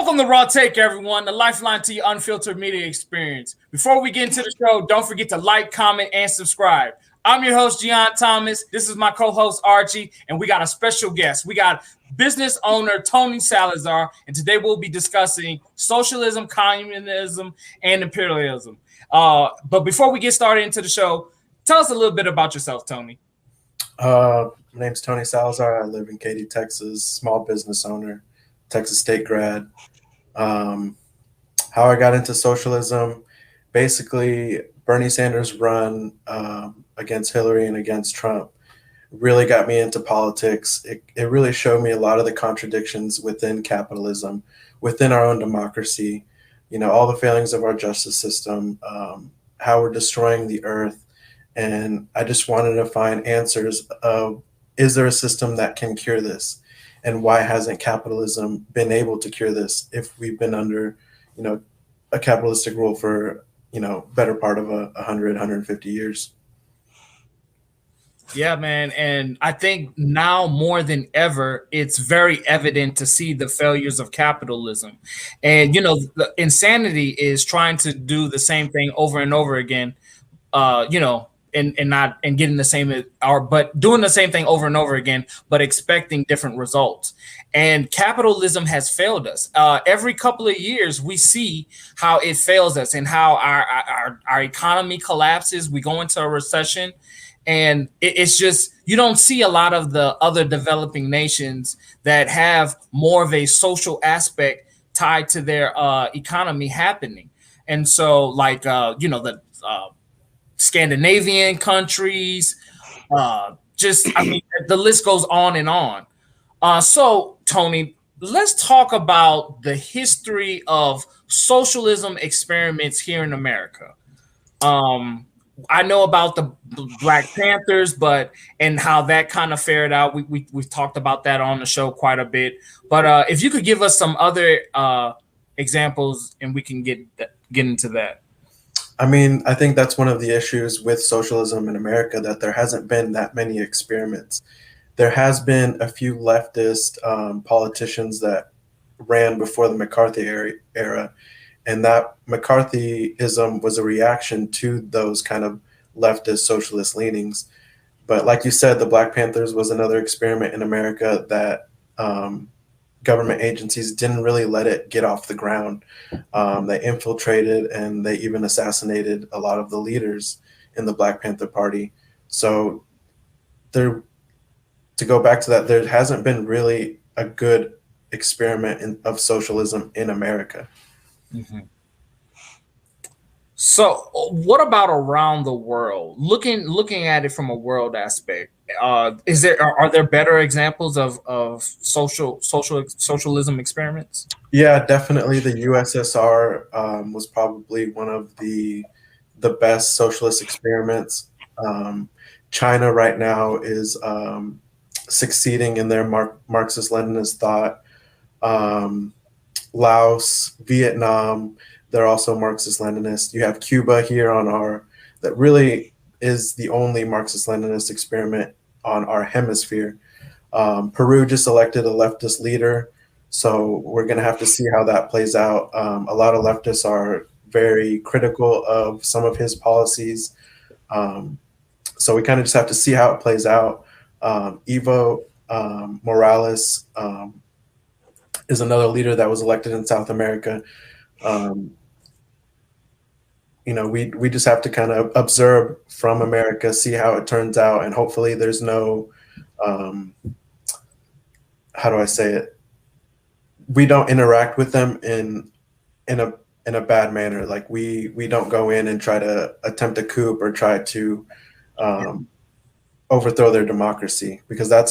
Welcome to Raw Take, everyone, the lifeline to your unfiltered media experience. Before we get into the show, don't forget to like, comment, and subscribe. I'm your host, Gion Thomas. This is my co-host, Archie, and we got a special guest. We got business owner Tony Salazar, and today we'll be discussing socialism, communism, and imperialism. But before we get started into the show, tell us a little bit about yourself, Tony. My name's Tony Salazar. I live in Katy, Texas, small business owner, Texas State grad. How I got into socialism, basically Bernie Sanders' run against Hillary and against Trump really got me into politics. It really showed me a lot of the contradictions within capitalism, within our own democracy, all the failings of our justice system, how we're destroying the earth. And I just wanted to find answers of, is there a system that can cure this? And why hasn't capitalism been able to cure this if we've been under, a capitalistic rule for, better part of 100, 150 years? Yeah, man. And I think now more than ever, it's very evident to see the failures of capitalism. And, the insanity is trying to do the same thing over and over again, and getting the same, but doing the same thing over and over again, but expecting different results. And capitalism has failed us. Every couple of years, we see how it fails us and how our economy collapses. We go into a recession, and it's just, you don't see a lot of the other developing nations that have more of a social aspect tied to their economy happening. And so, the Scandinavian countries, the list goes on and on. So, Tony, let's talk about the history of socialism experiments here in America. I know about the Black Panthers, and how that kind of fared out. We've talked about that on the show quite a bit. But if you could give us some other examples, and we can get into that. I think that's one of the issues with socialism in America, that there hasn't been that many experiments. There has been a few leftist politicians that ran before the McCarthy era, and that McCarthyism was a reaction to those kind of leftist socialist leanings. But like you said, the Black Panthers was another experiment in America that government agencies didn't really let it get off the ground. They infiltrated, and they even assassinated a lot of the leaders in the Black Panther Party. So to go back to that, there hasn't been really a good experiment of socialism in America. Mm-hmm. So what about around the world? Looking at it from a world aspect, are there better examples of socialism experiments? Yeah, definitely. The USSR was probably one of the best socialist experiments. China right now is succeeding in their Marxist-Leninist thought. Laos, Vietnam, they're also Marxist-Leninist. You have Cuba here that really is the only Marxist-Leninist experiment on our hemisphere. Peru just elected a leftist leader, so we're going to have to see how that plays out. A lot of leftists are very critical of some of his policies, so we kind of just have to see how it plays out. Evo Morales is another leader that was elected in South America. We just have to kind of observe from America, see how it turns out, and hopefully there's no, how do I say it? We don't interact with them in a bad manner. Like we don't go in and try to attempt a coup or try to overthrow their democracy, because that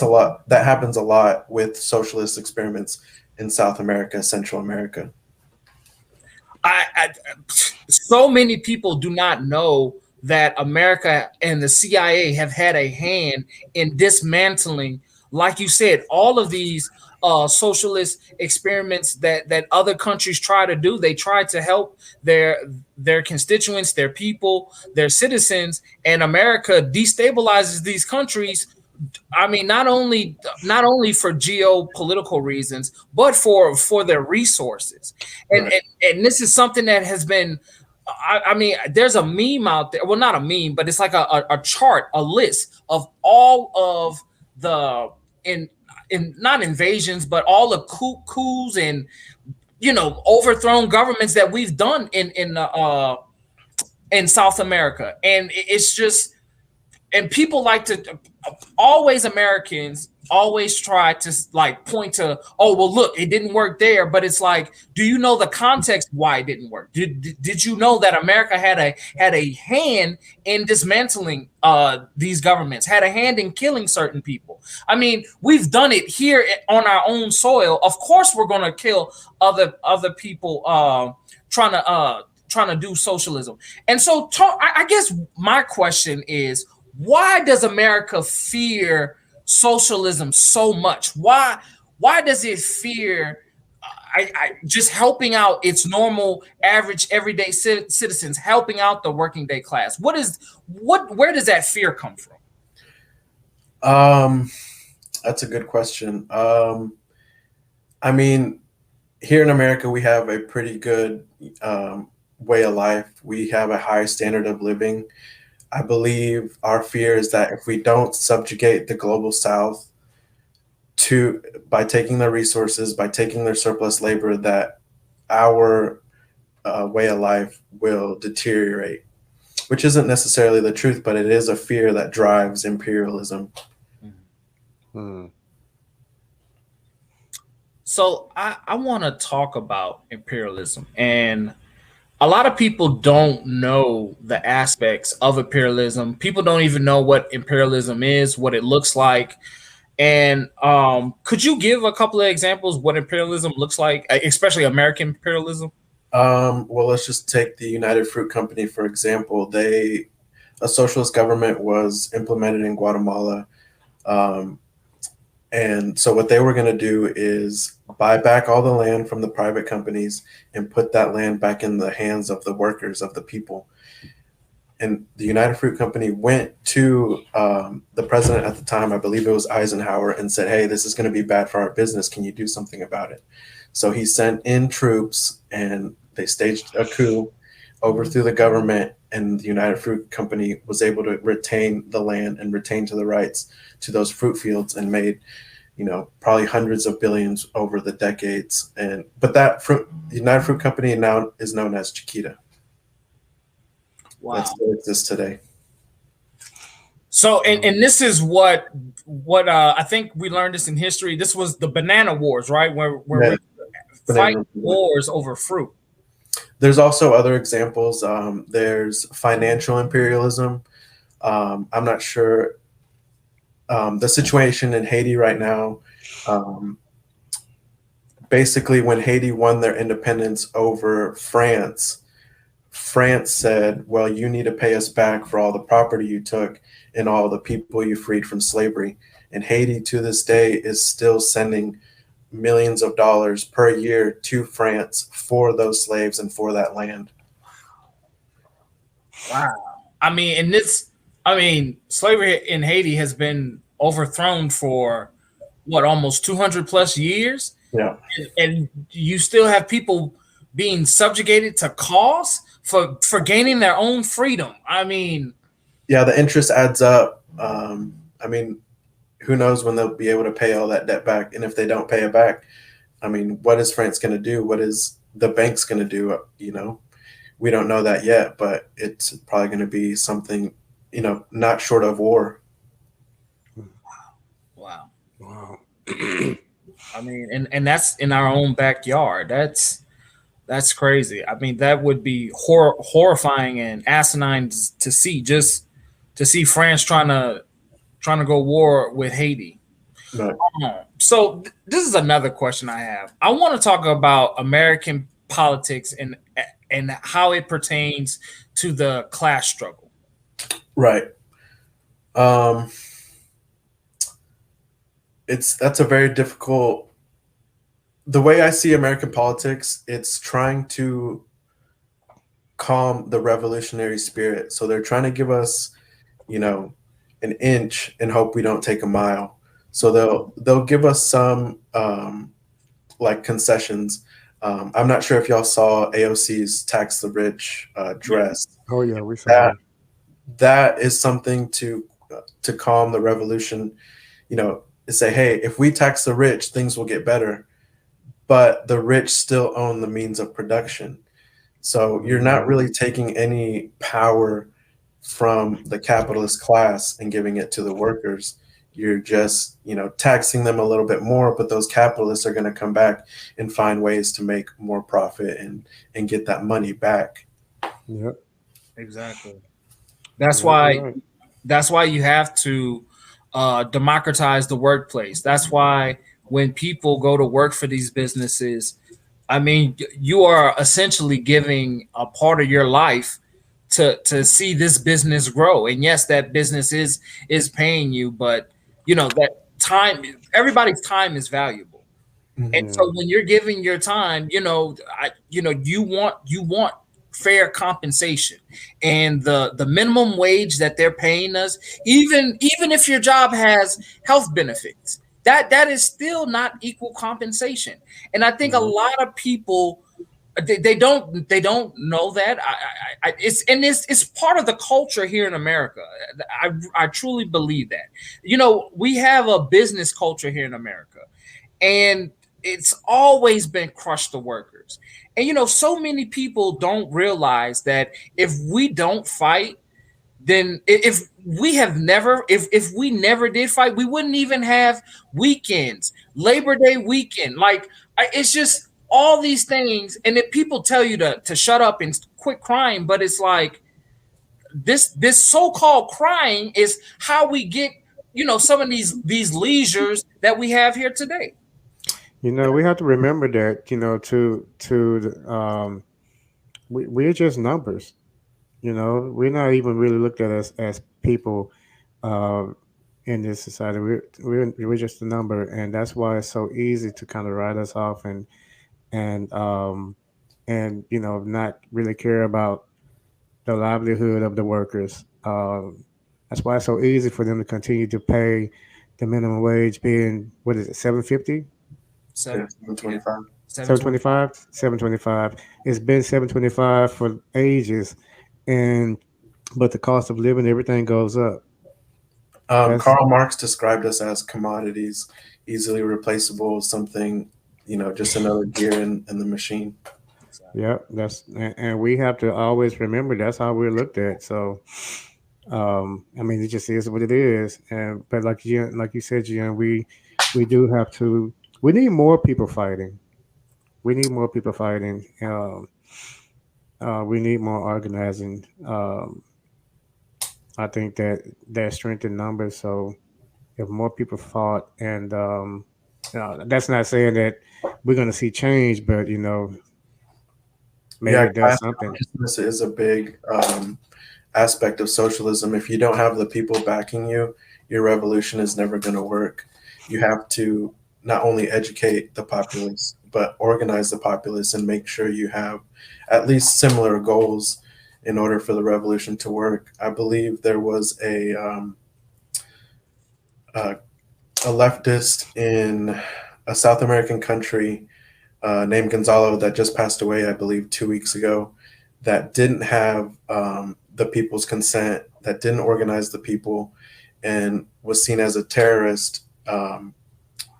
happens a lot with socialist experiments in South America, Central America. So many people do not know that America and the CIA have had a hand in dismantling, like you said, all of these socialist experiments that other countries try to do. They try to help their constituents, their people, their citizens, and America destabilizes these countries I mean, not only for geopolitical reasons, but for their resources. And, Right. and this is something that has been. I mean, there's a meme out there. Well, not a meme, but it's like a chart, a list of all of the in not invasions, but all the coups and overthrown governments that we've done in South America, and it's just, and people like to always, Americans always try to like point to, oh well, look, it didn't work there, but it's like, do you know the context why it didn't work? Did you know that America had a hand in dismantling these governments, had a hand in killing certain people? I mean, we've done it here on our own soil. Of course we're going to kill other people trying to do socialism. And so I guess my question is, why does America fear socialism so much? Why does it fear just helping out its normal, average, everyday citizens, helping out the working day class? Where does that fear come from? That's a good question. I mean, here in America, we have a pretty good way of life. We have a high standard of living. I believe our fear is that if we don't subjugate the global South by taking their resources, by taking their surplus labor, that our way of life will deteriorate, which isn't necessarily the truth, but it is a fear that drives imperialism. So I want to talk about imperialism, and a lot of people don't know the aspects of imperialism. People don't even know what imperialism is, what it looks like. And could you give a couple of examples what imperialism looks like, especially American imperialism? Well, let's just take the United Fruit Company, for example. A socialist government was implemented in Guatemala. And so what they were going to do is buy back all the land from the private companies and put that land back in the hands of the workers, of the people. And the United Fruit Company went to the president at the time, I believe it was Eisenhower, and said, hey, this is going to be bad for our business. Can you do something about it? So he sent in troops and they staged a coup, overthrew the government, and the United Fruit Company was able to retain the land and retain to the rights to those fruit fields, and made, probably hundreds of billions over the decades. But the United Fruit Company now is known as Chiquita. Wow. That still exists today. So, and this is what I think we learned this in history. This was the banana wars, right? Where we fight wars over fruit. There's also other examples. There's financial imperialism. I'm not sure the situation in Haiti right now. Basically, when Haiti won their independence over France said, well, you need to pay us back for all the property you took and all the people you freed from slavery. And Haiti to this day is still sending millions of dollars per year to France for those slaves and for that land. Wow. I mean, slavery in Haiti has been overthrown for almost 200 plus years. Yeah. And you still have people being subjugated to cost for gaining their own freedom. I mean, yeah, the interest adds up. I mean, who knows when they'll be able to pay all that debt back? And if they don't pay it back, I mean, what is France going to do? What is the banks going to do? We don't know that yet, but it's probably going to be something, not short of war. Wow. I mean, and that's in our own backyard. That's crazy. I mean, that would be horrifying and asinine to see. Just to see France trying to go war with Haiti. Right. So this is another question I have. I want to talk about American politics and how it pertains to the class struggle. Right. That's a very difficult. The way I see American politics, it's trying to calm the revolutionary spirit. So they're trying to give us, an inch and hope we don't take a mile. So they'll give us some like concessions. I'm not sure if y'all saw AOC's tax the rich dress. Oh yeah, we saw That it. that is something to calm the revolution. To say, hey, if we tax the rich, things will get better. But the rich still own the means of production. So you're not really taking any power from the capitalist class and giving it to the workers. You're just, taxing them a little bit more, but those capitalists are going to come back and find ways to make more profit and get that money back. Yep. Exactly. That's Yep, why you're right. that's why you have to democratize the workplace. That's why when people go to work for these businesses, I mean, you are essentially giving a part of your life to see this business grow. And yes, that business is paying you, but that time, everybody's time is valuable. And Mhm. so when you're giving your time, you want fair compensation, and the minimum wage that they're paying us, even if your job has health benefits, that is still not equal compensation. And I think a Mhm. lot of people they don't know that. It's part of the culture here in America. I truly believe that. We have a business culture here in America, and it's always been crush the workers. And so many people don't realize that if we don't fight, then if we never did fight, we wouldn't even have weekends, Labor Day weekend. Like, it's just all these things. And if people tell you to shut up and quit crying, but it's like this so-called crying is how we get some of these leisures that we have here today. We have to remember that, we're just numbers. We're not even really looked at as people uh, in this society. We're just a number, and that's why it's so easy to kind of write us off and not really care about the livelihood of the workers. That's why it's so easy for them to continue to pay the minimum wage, being what is it, 750, Yeah, Seven, yeah, 125. 725. 725. It's been 725 for ages, and but the cost of living, everything goes up. That's Karl Marx described us as commodities, easily replaceable, something, just another gear in the machine. Exactly. Yeah, and we have to always remember that's how we're looked at. So, I mean, it just is what it is. And but like you said, Gian, we do have to. We need more people fighting. We need more people fighting. We need more organizing. I think that strength in numbers. So if more people fought, and that's not saying that we're going to see change, but maybe Yeah, it does class something. consciousness is a big aspect of socialism. If you don't have the people backing you, your revolution is never going to work. You have to not only educate the populace, but organize the populace and make sure you have at least similar goals in order for the revolution to work. I believe there was a, a leftist in a South American country named Gonzalo that just passed away, I believe, 2 weeks ago, that didn't have the people's consent, that didn't organize the people, and was seen as a terrorist.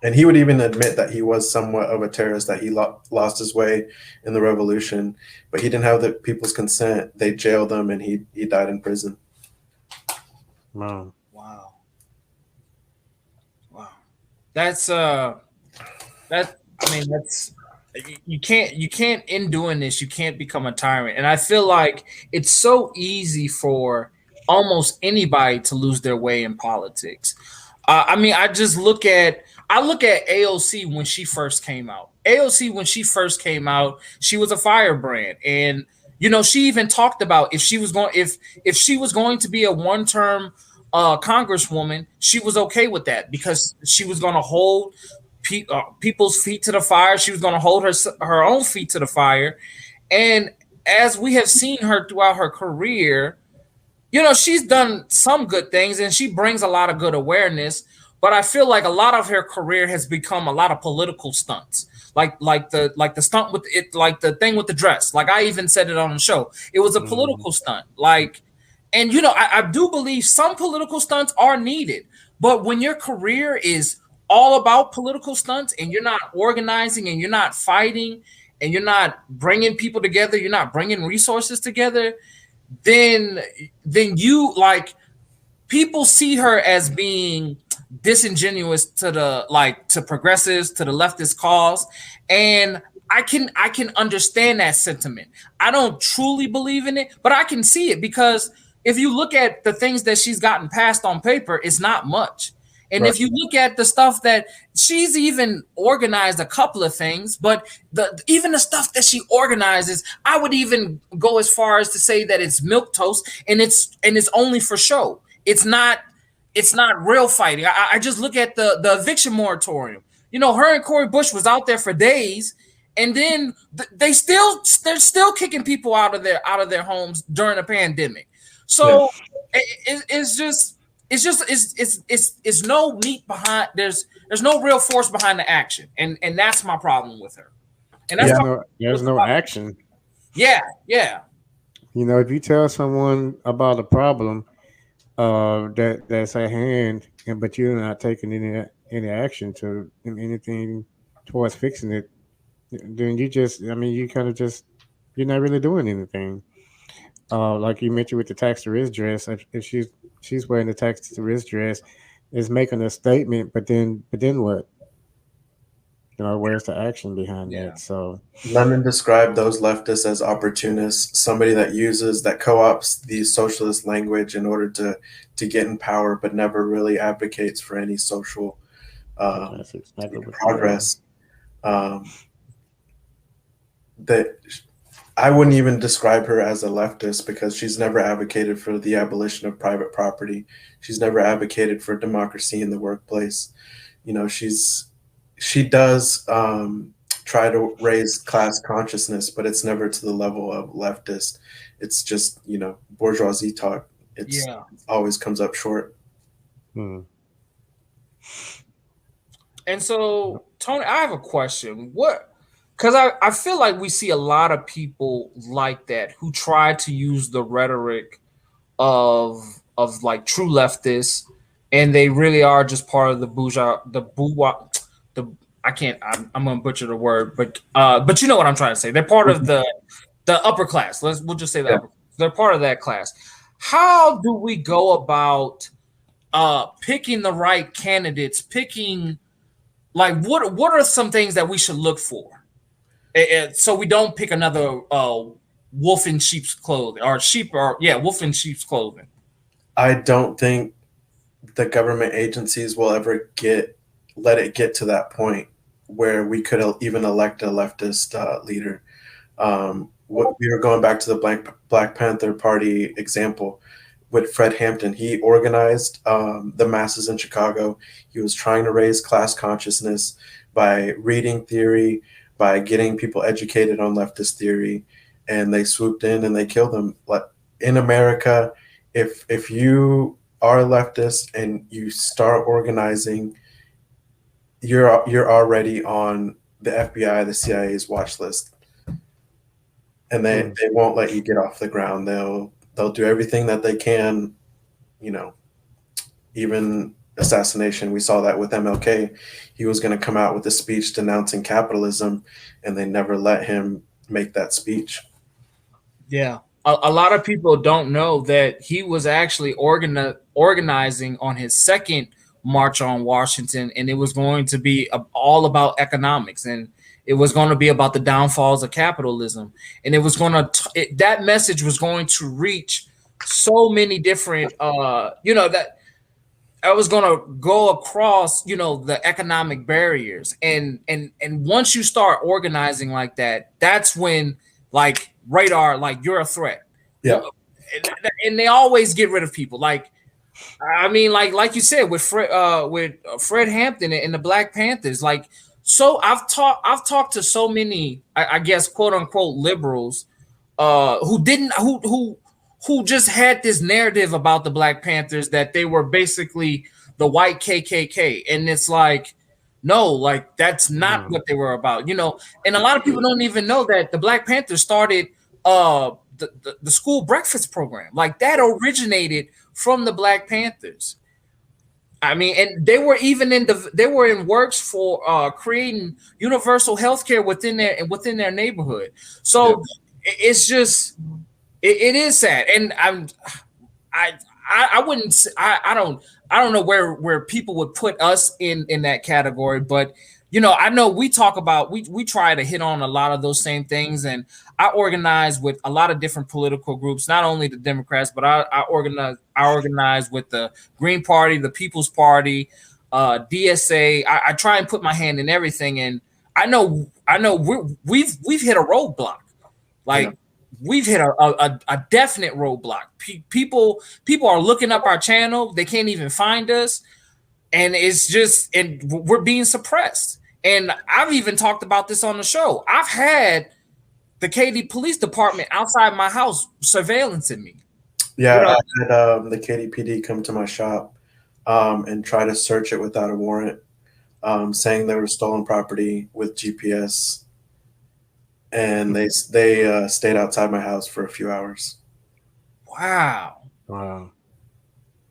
And he would even admit that he was somewhat of a terrorist, that he lost his way in the revolution, but he didn't have the people's consent. They jailed him, and he died in prison. Wow. Wow. Wow. That's that I mean that's you can't in doing this, you can't become a tyrant. And I feel like it's so easy for almost anybody to lose their way in politics. I mean, I look at AOC when she first came out. AOC when she first came out, she was a firebrand, and she even talked about if she was going to be a one-term congresswoman, she was okay with that because she was going to hold people's feet to the fire. She was going to hold her own feet to the fire, and as we have seen her throughout her career, she's done some good things and she brings a lot of good awareness, but I feel like a lot of her career has become a lot of political stunts. Like the stunt with it, like the thing with the dress. Like I even said it on the show. It was a political stunt. Like, and I do believe some political stunts are needed, but when your career is all about political stunts and you're not organizing and you're not fighting and you're not bringing people together, you're not bringing resources together, then you like people see her as being disingenuous to to progressives, to the leftist cause, and I can understand that sentiment. I don't truly believe in it, but I can see it because if you look at the things that she's gotten passed on paper, it's not much. And Right. if you look at the stuff that she's even organized a couple of things, but even the stuff that she organizes, I would even go as far as to say that it's milk toast and it's only for show. It's not real fighting. I just look at the eviction moratorium. Her and Cori Bush was out there for days, and then they're still kicking people out of their homes during a pandemic. So it's no meat behind. There's no real force behind the action, and that's my problem with her. And that's there's no action. Yeah. If you tell someone about a problem that's at hand, but you're not taking any action to anything towards fixing it, then you kind of just you're not really doing anything. Like you mentioned with the tax to risk dress, if she's wearing the tax to risk dress, is making a statement, but then what? Where's the action behind that? So Lemon described those leftists as opportunists, somebody that co-ops the socialist language in order to get in power, but never really advocates for any social that's exactly what progress. That I wouldn't even describe her as a leftist because she's never advocated for the abolition of private property. She's never advocated for democracy in the workplace. She does try to raise class consciousness, but it's never to the level of leftist. It's just, bourgeoisie talk. It always comes up short. Hmm. And so, Tony, I have a question. Because I feel like we see a lot of people like that who try to use the rhetoric of like true leftists, and they really are just part of the I'm gonna butcher the word, but you know what I'm trying to say. They're part of the upper class. We'll just say the upper class. They're part of that class. How do we go about picking the right candidates? Picking like what are some things that we should look for? So we don't pick another wolf in sheep's clothing wolf in sheep's clothing. I don't think the government agencies will ever let it get to that point where we could even elect a leftist leader. We were going back to the Black Panther Party example with Fred Hampton. He organized the masses in Chicago. He was trying to raise class consciousness by reading theory, by getting people educated on leftist theory, and they swooped in and they killed him. In America, if you are a leftist and you start organizing, you're already on the FBI, the CIA's watch list, and they won't let you get off the ground. They'll do everything that they can, even assassination. We saw that with MLK. He was going to come out with a speech denouncing capitalism, and they never let him make that speech. Yeah. A lot of people don't know that he was actually organizing on his second March on Washington, and it was going to be all about economics, and it was going to be about the downfalls of capitalism, and it was going to that message was going to reach so many different that I was going to go across the economic barriers, and once you start organizing like that, that's when like radar, like you're a threat. Yeah. And they always get rid of people. Like you said with Fred Hampton and the Black Panthers. Like, so I've talked to so many, I guess, quote unquote liberals, who who just had this narrative about the Black Panthers that they were basically the white KKK, and it's like, no, like that's not what they were about, you know. And a lot of people don't even know that the Black Panthers started the school breakfast program. Like that originated from the Black Panthers. I mean, and they were even in works for creating universal health care within their neighborhood. So it's just it is sad, and I wouldn't I don't know where people would put us in that category, but you know, I know we talk about we try to hit on a lot of those same things, and I organize with a lot of different political groups, not only the Democrats, but I organize with the Green Party, the People's Party, DSA. I try and put my hand in everything, and I know we've hit a roadblock, like we've hit a definite roadblock. People are looking up our channel, they can't even find us, and it's just, and we're being suppressed. And I've even talked about this on the show. I've had the KD Police Department outside my house surveillancing me. Yeah, you know, I had the KDPD come to my shop and try to search it without a warrant, saying there was stolen property with GPS, and they stayed outside my house for a few hours. Wow.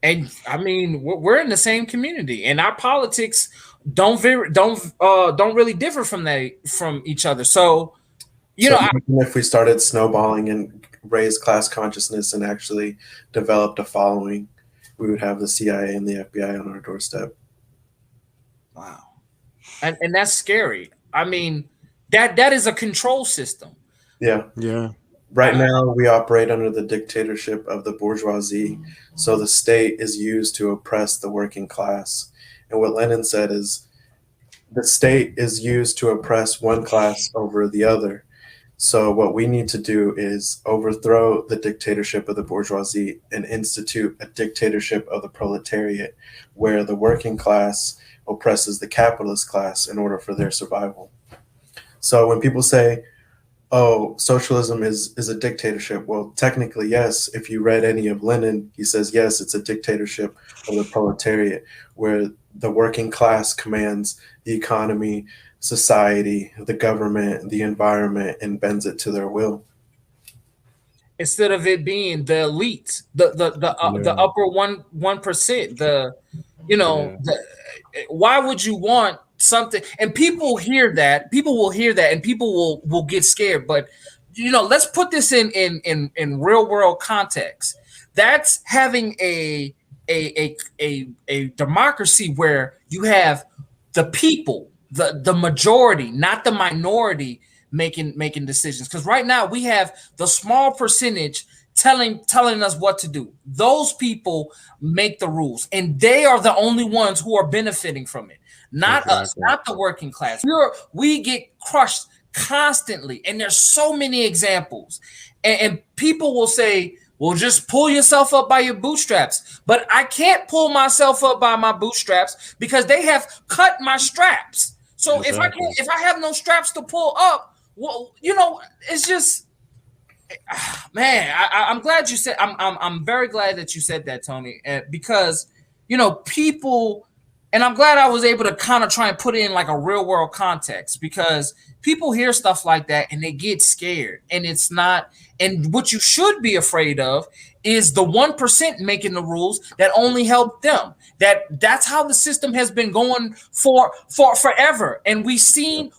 And I mean, we're in the same community, and our politics don't really differ from each other. So, you know, if we started snowballing and raised class consciousness and actually developed a following, we would have the CIA and the FBI on our doorstep. Wow, and that's scary. I mean, that is a control system. Yeah. Right now, we operate under the dictatorship of the bourgeoisie. So the state is used to oppress the working class. And what Lenin said is the state is used to oppress one class over the other. So what we need to do is overthrow the dictatorship of the bourgeoisie and institute a dictatorship of the proletariat, where the working class oppresses the capitalist class in order for their survival. So when people say, oh, socialism is a dictatorship. Well, technically, yes. If you read any of Lenin, he says, yes, it's a dictatorship of the proletariat, where the working class commands the economy, society, the government, the environment, and bends it to their will. Instead of it being the elite, the upper 1%, why would you want something? And people will hear that, and people will get scared. But you know, let's put this in real world context. That's having a democracy where you have the people, the majority, not the minority, making decisions. Because right now we have the small percentage telling us what to do. Those people make the rules, and they are the only ones who are benefiting from it. Not us, not the working class. We get crushed constantly, and there's so many examples. And people will say, well, just pull yourself up by your bootstraps. But I can't pull myself up by my bootstraps because they have cut my straps. So if I have no straps to pull up, well, you know, it's just, man, I'm glad you said, I'm very glad that you said that, Tony, because, you know, people, and I'm glad I was able to kind of try and put it in like a real world context, because people hear stuff like that and they get scared, and it's not. And what you should be afraid of is the 1% making the rules that only help them. That's how the system has been going for forever. And we've sang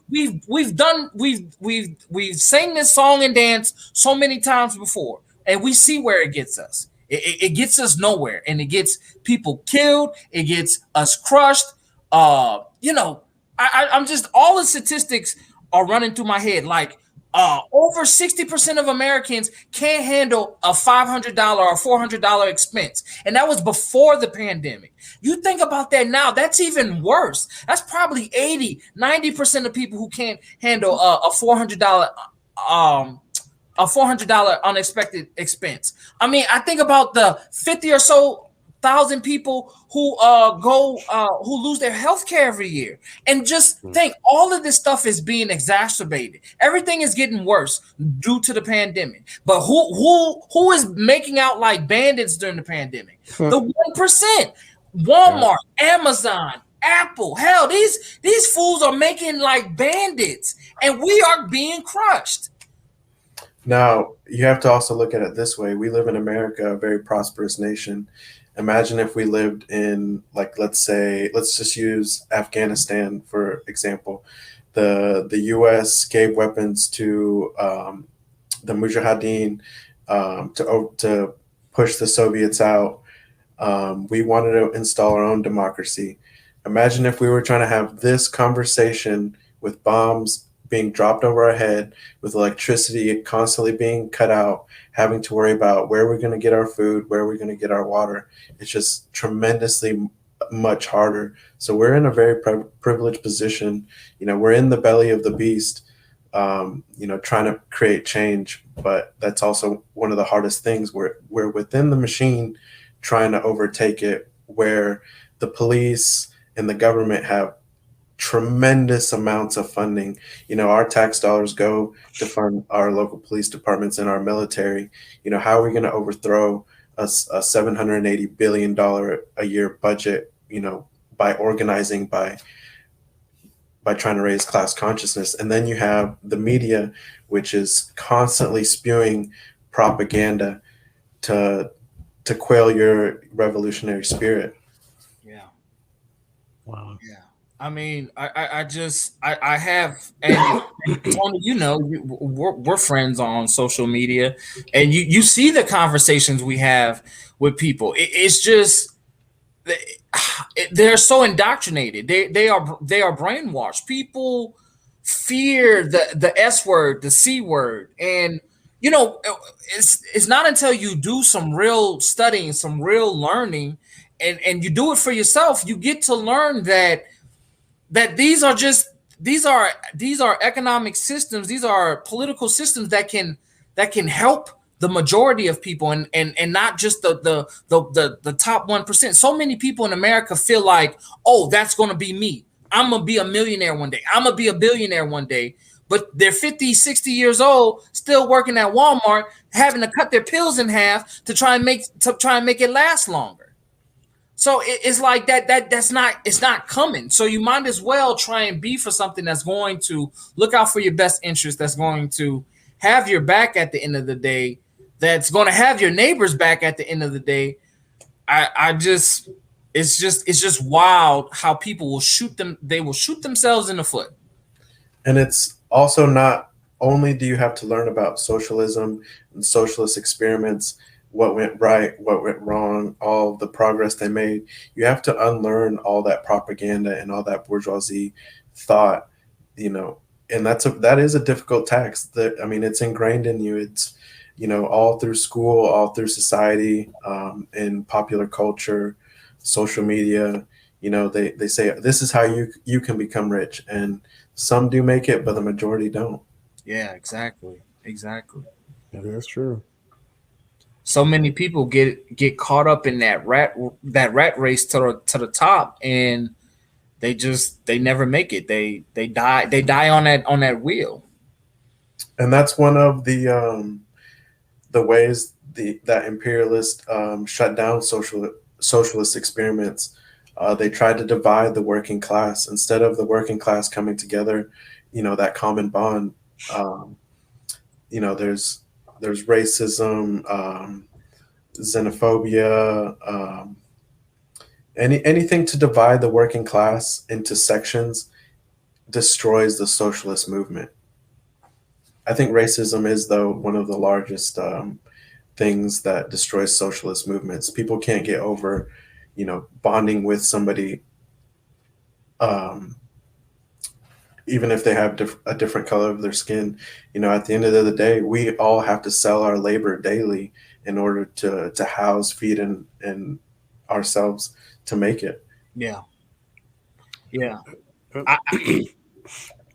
this song and dance so many times before, and we see where it gets us. It gets us nowhere, and it gets people killed. It gets us crushed. You know, I'm just, all the statistics are running through my head. Like over 60% of Americans can't handle a $500 or $400 expense, and that was before the pandemic. You think about that now, that's even worse. That's probably 80-90% of people who can't handle a $400 unexpected expense. I mean, I think about the 50 or so thousand people who who lose their health care every year. And just think, all of this stuff is being exacerbated. Everything is getting worse due to the pandemic. But who is making out like bandits during the pandemic? The 1%. Walmart, Amazon, Apple. Hell, these fools are making like bandits, and we are being crushed. Now, you have to also look at it this way. We live in America, a very prosperous nation. Imagine if we lived in, like, let's just use Afghanistan, for example. The U.S. gave weapons to the Mujahideen to push the Soviets out. We wanted to install our own democracy. Imagine if we were trying to have this conversation with bombs being dropped over our head, with electricity constantly being cut out, having to worry about where we're going to get our food, where we're going to get our water. It's just tremendously much harder. So we're in a very privileged position. We're in the belly of the beast, trying to create change. But that's also one of the hardest things. We're within the machine trying to overtake it, where the police and the government have tremendous amounts of funding. Our tax dollars go to fund our local police departments and our military. How are we going to overthrow a $780 billion a year budget, by organizing, by trying to raise class consciousness? And then you have the media, which is constantly spewing propaganda to quail your revolutionary spirit. Yeah. Wow. Yeah. I mean, I have, and Tony, we're friends on social media, and you see the conversations we have with people. It's just they're so indoctrinated. They are brainwashed. People fear the S word, the C word, and it's not until you do some real studying, some real learning, and you do it for yourself, you get to learn that these are economic systems, these are political systems that can help the majority of people, and not just the top 1%. So many people in America feel like, oh, that's going to be me. I'm going to be a millionaire one day. I'm going to be a billionaire one day. But they're 50, 60 years old, still working at Walmart, having to cut their pills in half to try and make it last longer. So it's like it's not coming. So you might as well try and be for something that's going to look out for your best interest, that's going to have your back at the end of the day, that's going to have your neighbors back at the end of the day. It's just wild how people will shoot themselves in the foot. And it's also not only do you have to learn about socialism and socialist experiments, what went right, what went wrong, all the progress they made. You have to unlearn all that propaganda and all that bourgeoisie thought, and that is a difficult task. It's ingrained in you. It's, all through school, all through society, in popular culture, social media. They say this is how you can become rich, and some do make it, but the majority don't. Yeah, exactly. Yeah, that's true. So many people get caught up in that rat race to the top, and they never make it. They die on that wheel. And that's one of the ways that imperialists shut down socialist experiments. They tried to divide the working class instead of the working class coming together. That common bond. There's racism, xenophobia, anything to divide the working class into sections destroys the socialist movement. I think racism is, though, one of the largest things that destroys socialist movements. People can't get over, bonding with somebody, even if they have a different color of their skin. At the end of the day, we all have to sell our labor daily in order to house, feed, and ourselves to make it. Yeah.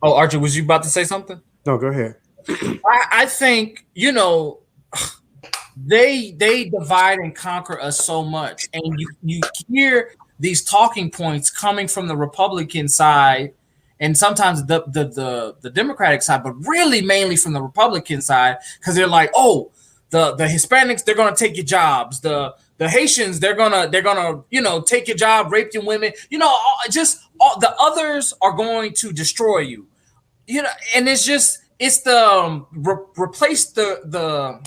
Oh, Archie, was you about to say something? No, go ahead. I think they divide and conquer us so much, and you hear these talking points coming from the Republican side, and sometimes the Democratic side, but really mainly from the Republican side, because they're like, oh, the Hispanics, they're gonna take your jobs, the Haitians, they're gonna take your job, rape your women, just all the others are going to destroy you, and it's the replace the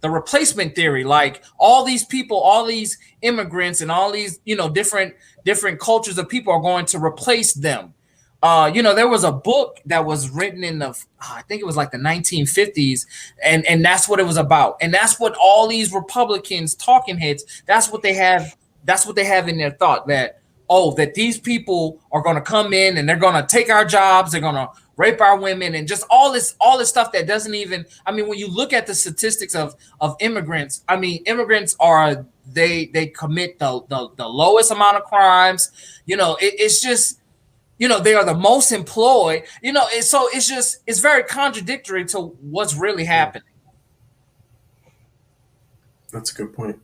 replacement theory. Like all these people, all these immigrants, and all these different cultures of people are going to replace them. There was a book that was written in I think it was like the 1950s, and that's what it was about. And that's what all these Republicans talking heads, that's what they have in their thought, that that these people are going to come in and they're going to take our jobs, they're going to rape our women, and just all this stuff that doesn't even, when you look at the statistics of immigrants, immigrants are, they commit the lowest amount of crimes. It's just, they are the most employed, so it's very contradictory to what's really happening. That's a good point.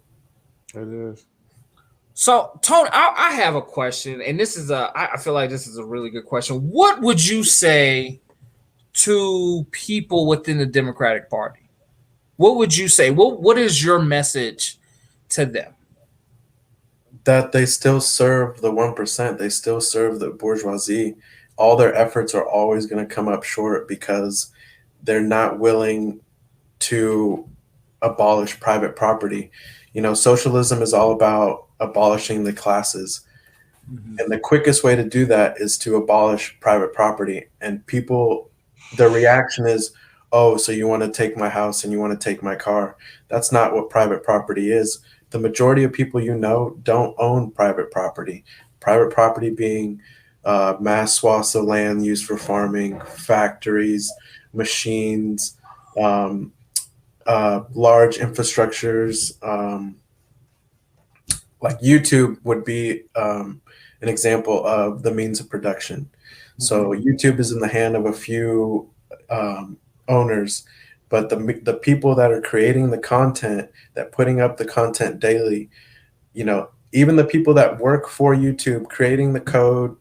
It is. So, Tony, I have a question, and I feel like this is a really good question. What would you say to people within the Democratic Party? What would you say? What is your message to them? That they still serve the 1%. They still serve the bourgeoisie. All their efforts are always going to come up short because they're not willing to abolish private property. Socialism is all about abolishing the classes. Mm-hmm. And the quickest way to do that is to abolish private property. And people, their reaction is, oh, so you want to take my house and you want to take my car. That's not what private property is. The majority of people don't own private property. Private property being mass swaths of land used for farming, factories, machines, large infrastructures. Like YouTube would be an example of the means of production. Mm-hmm. So YouTube is in the hand of a few owners, but the people that are creating the content, that putting up the content daily, even the people that work for YouTube, creating the code,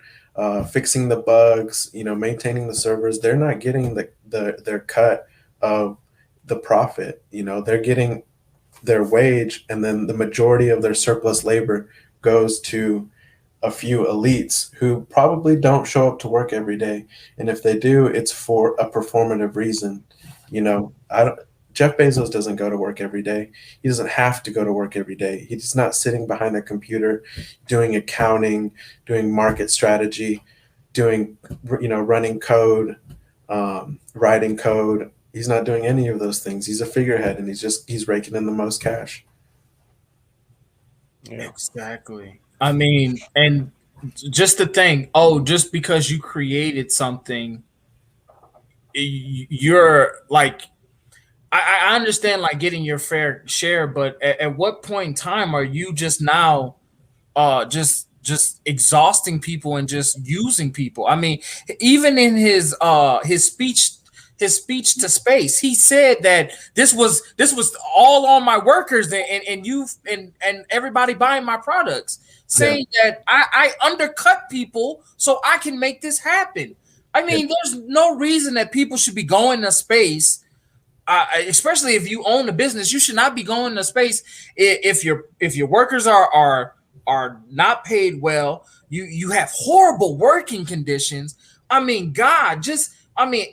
fixing the bugs, maintaining the servers, they're not getting their cut of the profit. They're getting their wage, and then the majority of their surplus labor goes to a few elites who probably don't show up to work every day. And if they do, it's for a performative reason. Jeff Bezos doesn't go to work every day. He doesn't have to go to work every day. He's not sitting behind a computer doing accounting, doing market strategy, doing, running code, writing code. He's not doing any of those things. He's a figurehead, and he's raking in the most cash. Yeah. Exactly. And just to think, just because you created something, you're like, I understand like getting your fair share, but at what point in time are you just now just exhausting people and just using people? Even in his speech to space, he said that this was all on my workers and everybody buying my products, saying that I undercut people so I can make this happen. There's no reason that people should be going to space, especially if you own a business. You should not be going to space if your workers are not paid well. You have horrible working conditions.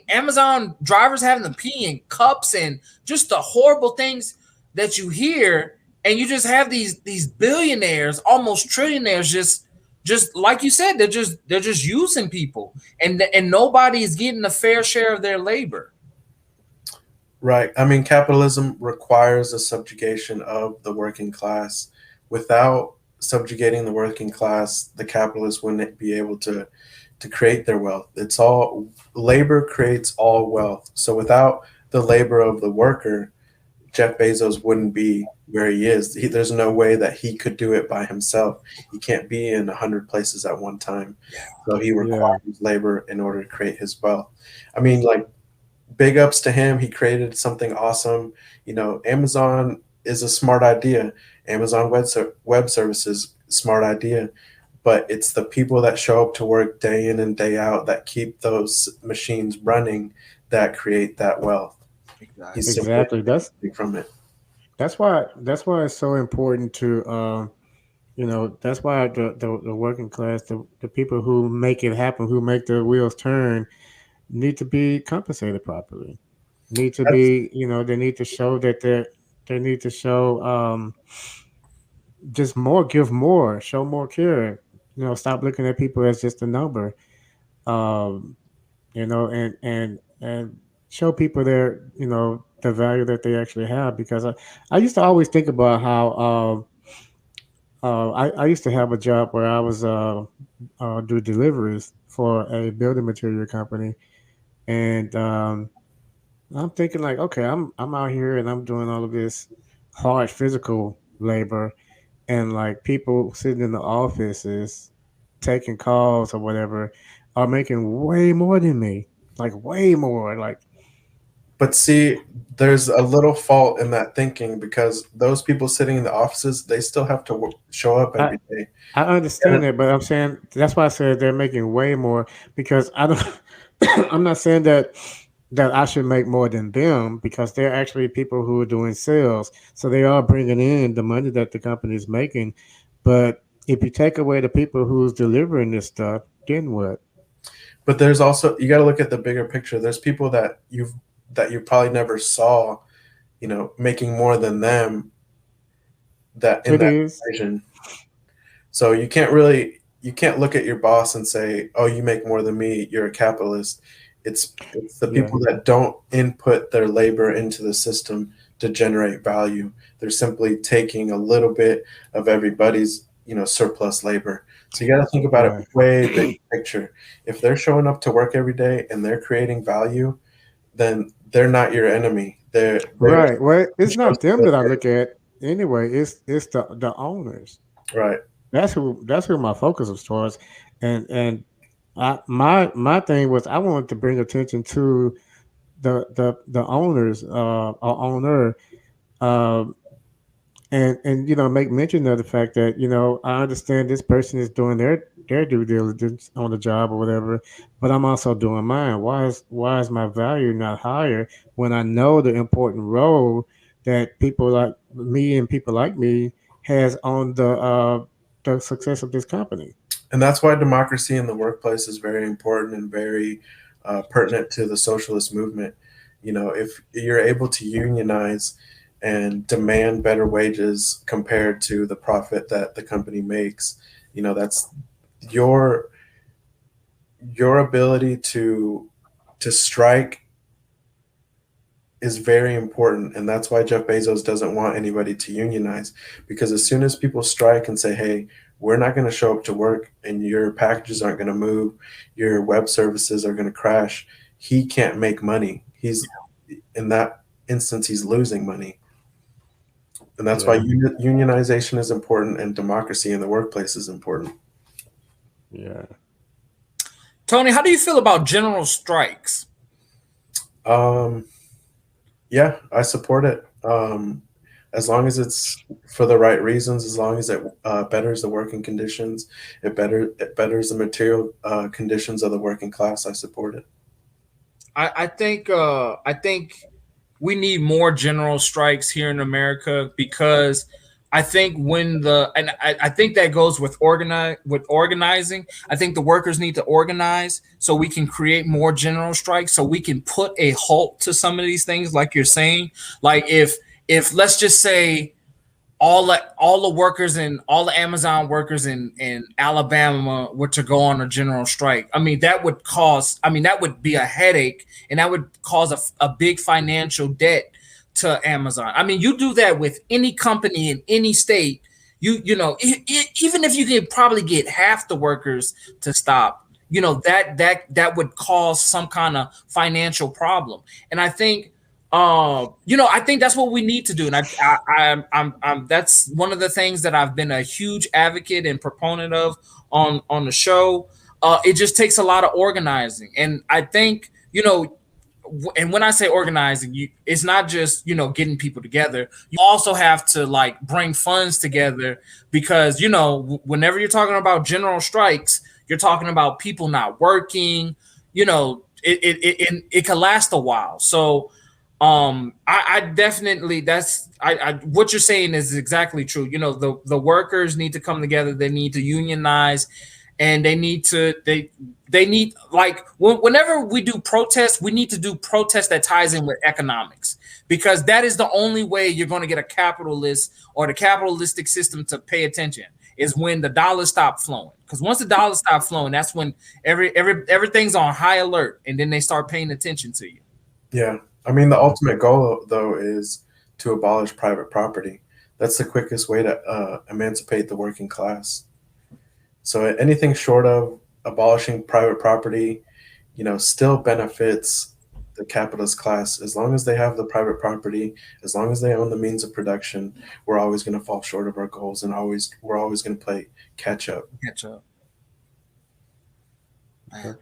Amazon drivers having to pee in cups, and just the horrible things that you hear, and you just have these billionaires, almost trillionaires, just like you said, they're just using people, and nobody is getting a fair share of their labor. Right. Capitalism requires a subjugation of the working class. Without subjugating the working class, the capitalists wouldn't be able to create their wealth. It's all labor creates all wealth. So without the labor of the worker, Jeff Bezos wouldn't be where he is. There's no way that he could do it by himself. He can't be in 100 places at one time. So he requires labor in order to create his wealth. Big ups to him. He created something awesome. Amazon is a smart idea. Amazon Web Services, smart idea. But it's the people that show up to work day in and day out that keep those machines running that create that wealth. Exactly. That's from it. That's why it's so important to that's why the working class, the people who make it happen, who make the wheels turn, need to be compensated properly. Need to be, they need to show that they need to show just more, give more, show more care. Stop looking at people as just a number. Um, and show people their, the value that they actually have. Because I used to always think about how I used to have a job where I was do deliveries for a building material company, and I'm thinking like, okay, I'm out here and I'm doing all of this hard physical labor, and like people sitting in the offices taking calls or whatever are making way more than me, like way more, like. But see, there's a little fault in that thinking, because those people sitting in the offices, they still have to show up every day. I understand that, but I'm saying that's why I said they're making way more, because I don't. I'm not saying that I should make more than them, because they're actually people who are doing sales, so they are bringing in the money that the company is making. But if you take away the people who's delivering this stuff, then what? But there's also, you got to look at the bigger picture. There's people that you probably never saw, making more than them. That in that equation. So you can't look at your boss and say, "Oh, you make more than me. You're a capitalist." It's the people that don't input their labor into the system to generate value. They're simply taking a little bit of everybody's, surplus labor. So you got to think about it way big picture. If they're showing up to work every day and they're creating value, then they're not your enemy. They're right. Well, it's not them that I look at anyway. It's the owners. Right. That's who my focus was towards, and my thing was I wanted to bring attention to the owners or owner, and make mention of the fact that I understand this person is doing their due diligence on the job or whatever, but I'm also doing mine. Why is my value not higher when I know the important role that people like me and people like me has on the success of this company? And that's why democracy in the workplace is very important and very pertinent to the socialist movement. If you're able to unionize and demand better wages compared to the profit that the company makes, that's your ability to strike is very important. And that's why Jeff Bezos doesn't want anybody to unionize, because as soon as people strike and say, hey, we're not going to show up to work and your packages aren't going to move, your web services are going to crash, he can't make money. He's in that instance, he's losing money. And that's why unionization is important and democracy in the workplace is important. Yeah. Tony, how do you feel about general strikes? Yeah, I support it. As long as it's for the right reasons, as long as it betters the working conditions, it betters the material conditions of the working class, I support it. I think we need more general strikes here in America, because I think I think that goes with organizing. I think the workers need to organize so we can create more general strikes, so we can put a halt to some of these things, like you're saying. Like if let's just say all the workers and all the Amazon workers in Alabama were to go on a general strike, that would be a headache, and that would cause a big financial debt to Amazon. You do that with any company in any state, even if you could probably get half the workers to stop, that would cause some kind of financial problem. And I think I think that's what we need to do. And I'm that's one of the things that I've been a huge advocate and proponent of on the show. It just takes a lot of organizing. And I think, and when I say organizing, it's not just getting people together. You also have to like bring funds together because whenever you're talking about general strikes, you're talking about people not working. It can last a while. So I definitely what you're saying is exactly true. The workers need to come together. They need to unionize, and they need like whenever we do protests, we need to do protests that ties in with economics, because that is the only way you're going to get a capitalist or the capitalistic system to pay attention, is when the dollars stop flowing. Because once the dollars stop flowing, that's when everything's on high alert, and then they start paying attention to you. Yeah. I mean, the ultimate goal, though, is to abolish private property. That's the quickest way to emancipate the working class. So anything short of abolishing private property, still benefits the capitalist class. As long as they have the private property, as long as they own the means of production, we're always going to fall short of our goals, and we're always going to play catch up. Man.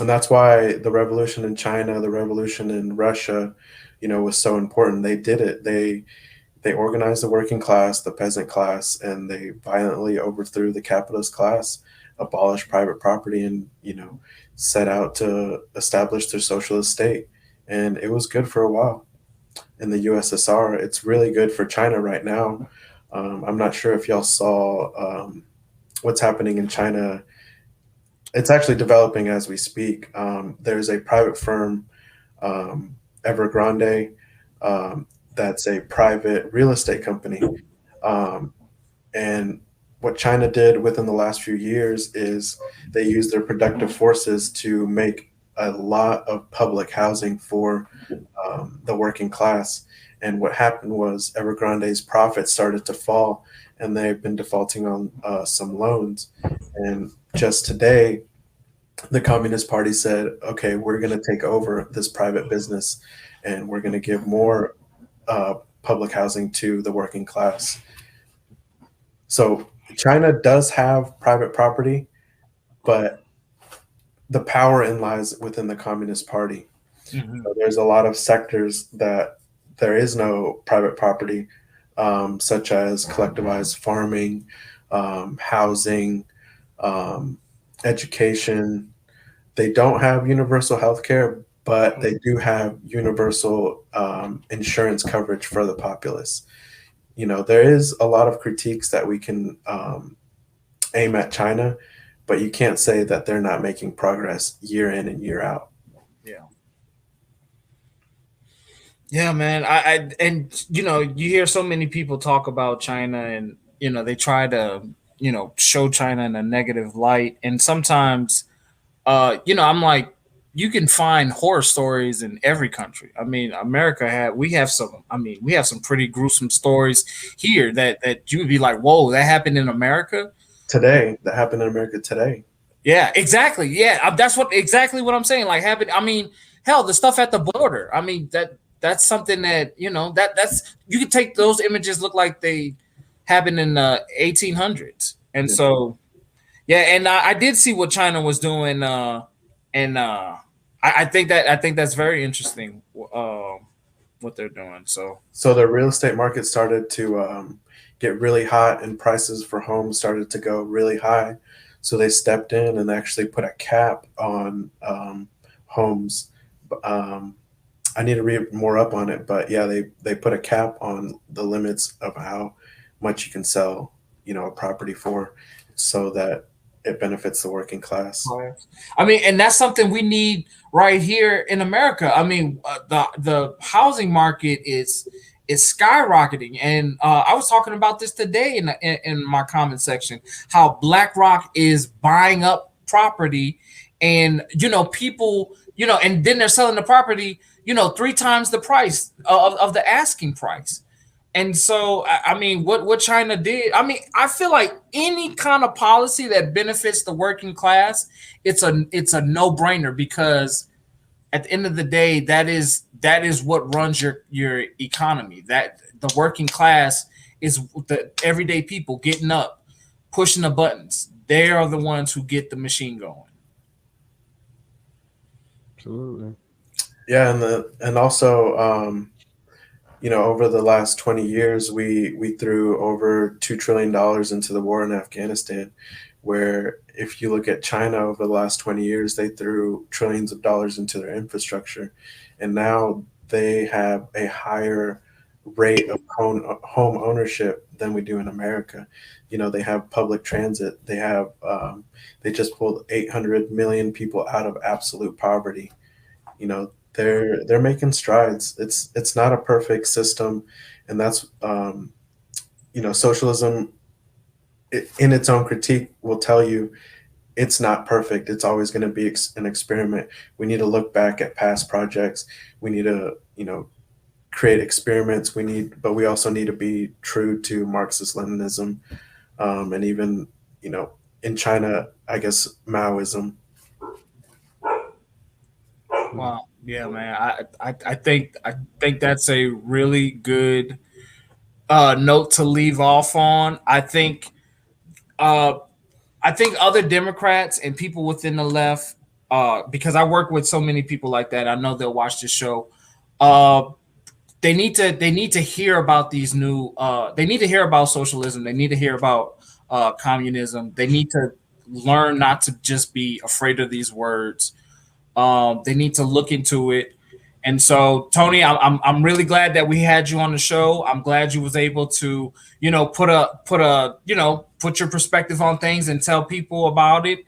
And that's why the revolution in China, the revolution in Russia, was so important. They did it. They organized the working class, the peasant class, and they violently overthrew the capitalist class, abolished private property, and set out to establish their socialist state. And it was good for a while in the USSR. It's really good for China right now. I'm not sure if y'all saw what's happening in China. It's actually developing as we speak. There's a private firm, Evergrande, that's a private real estate company. And what China did within the last few years is they used their productive forces to make a lot of public housing for the working class. And what happened was Evergrande's profits started to fall, and they've been defaulting on some loans. And just today, the Communist Party said, okay, we're going to take over this private business, and we're going to give more public housing to the working class. So China does have private property, but the power lies within the Communist Party. Mm-hmm. So there's a lot of sectors that there is no private property, such as collectivized farming, housing, education. They don't have universal health care, but they do have universal insurance coverage for the populace. There is a lot of critiques that we can aim at China, but you can't say that they're not making progress year in and year out. Yeah, man. You hear so many people talk about China, and they try to show China in a negative light, and sometimes I'm like, you can find horror stories in every country. I mean, we have some pretty gruesome stories here that you would be like, whoa, that happened in America today. That happened in America today. Yeah, exactly. Yeah, that's exactly what I'm saying. Like, happened. I mean, hell, the stuff at the border. I mean, that's something that that's you can take those images, look like they happened in the 1800s, and so yeah. And I did see what China was doing, and I think that's very interesting. What they're doing. So the real estate market started to get really hot, and prices for homes started to go really high. So they stepped in and actually put a cap on homes. I need to read more up on it, but yeah, they put a cap on the limits of how much you can sell, a property for, so that it benefits the working class. I mean, and that's something we need right here in America. I mean, the housing market is skyrocketing, and I was talking about this today in my comment section, how BlackRock is buying up property, and people, and then they're selling the property 3 times the price of the asking price. And so, I mean, what China did, I mean, I feel like any kind of policy that benefits the working class, it's a no-brainer, because at the end of the day, that is what runs your economy. That the working class is the everyday people getting up, pushing the buttons. They are the ones who get the machine going. Absolutely. Yeah, and also, over the last 20 years, we threw over $2 trillion into the war in Afghanistan, where if you look at China over the last 20 years, they threw trillions of dollars into their infrastructure. And now they have a higher rate of home ownership than we do in America. They have public transit. They just pulled 800 million people out of absolute poverty. They're making strides. It's not a perfect system, and that's socialism in its own critique will tell you it's not perfect. It's always going to be an experiment. We need to look back at past projects. We need to create experiments. But we also need to be true to Marxist Leninism, and even in China, I guess Maoism. Wow. Yeah, man. I think that's a really good note to leave off on. I think other Democrats and people within the left, because I work with so many people like that, I know they'll watch this show. They need to hear about these new. They need to hear about socialism. They need to hear about communism. They need to learn not to just be afraid of these words. They need to look into it. And so, Tony, I'm really glad that we had you on the show. I'm glad you was able to, put your perspective on things and tell people about it,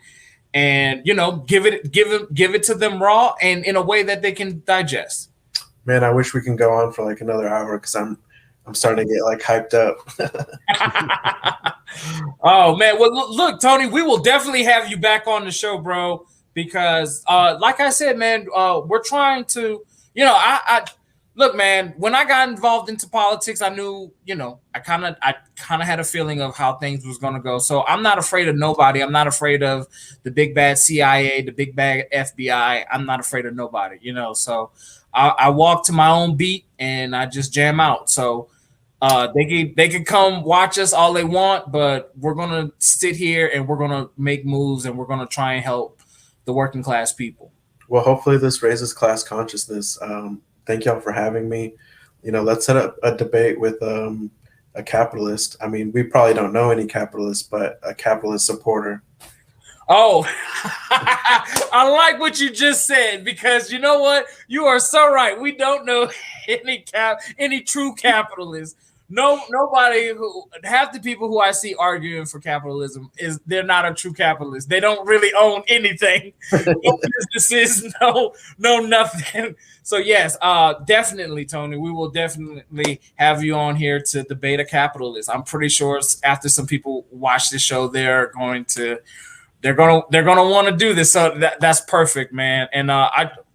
and give it to them raw and in a way that they can digest. Man, I wish we can go on for like another hour because I'm starting to get like hyped up. Oh man, well look, Tony, we will definitely have you back on the show, bro. Because like I said, man, we're trying to, I look, man, when I got involved into politics, I knew, I kind of had a feeling of how things was going to go. So I'm not afraid of nobody. I'm not afraid of the big bad CIA, the big bad FBI. I'm not afraid of nobody, so I walk to my own beat and I just jam out. So they can come watch us all they want, but we're going to sit here and we're going to make moves and we're going to try and help the working class people. Well, hopefully this raises class consciousness. Thank y'all for having me. Let's set up a debate with a capitalist. I mean, we probably don't know any capitalists, but a capitalist supporter. Oh, I like what you just said, because you know what? You are so right. We don't know any true capitalists. No, nobody half the people who I see arguing for capitalism they're not a true capitalist. They don't really own anything. No businesses, no nothing. So yes, definitely, Tony, we will definitely have you on here to debate a capitalist. I'm pretty sure after some people watch this show, they're gonna want to do this. So that's perfect, man. And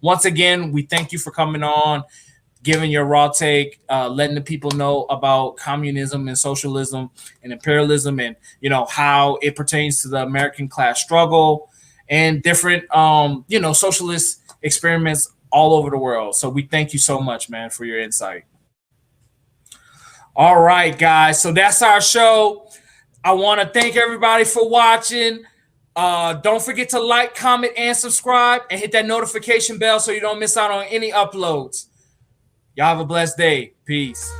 once again, we thank you for coming on, giving your raw take, letting the people know about communism and socialism and imperialism, and how it pertains to the American class struggle and different socialist experiments all over the world. So we thank you so much, man, for your insight. All right, guys. So that's our show. I want to thank everybody for watching. Don't forget to like, comment, and subscribe, and hit that notification bell so you don't miss out on any uploads. Y'all have a blessed day. Peace.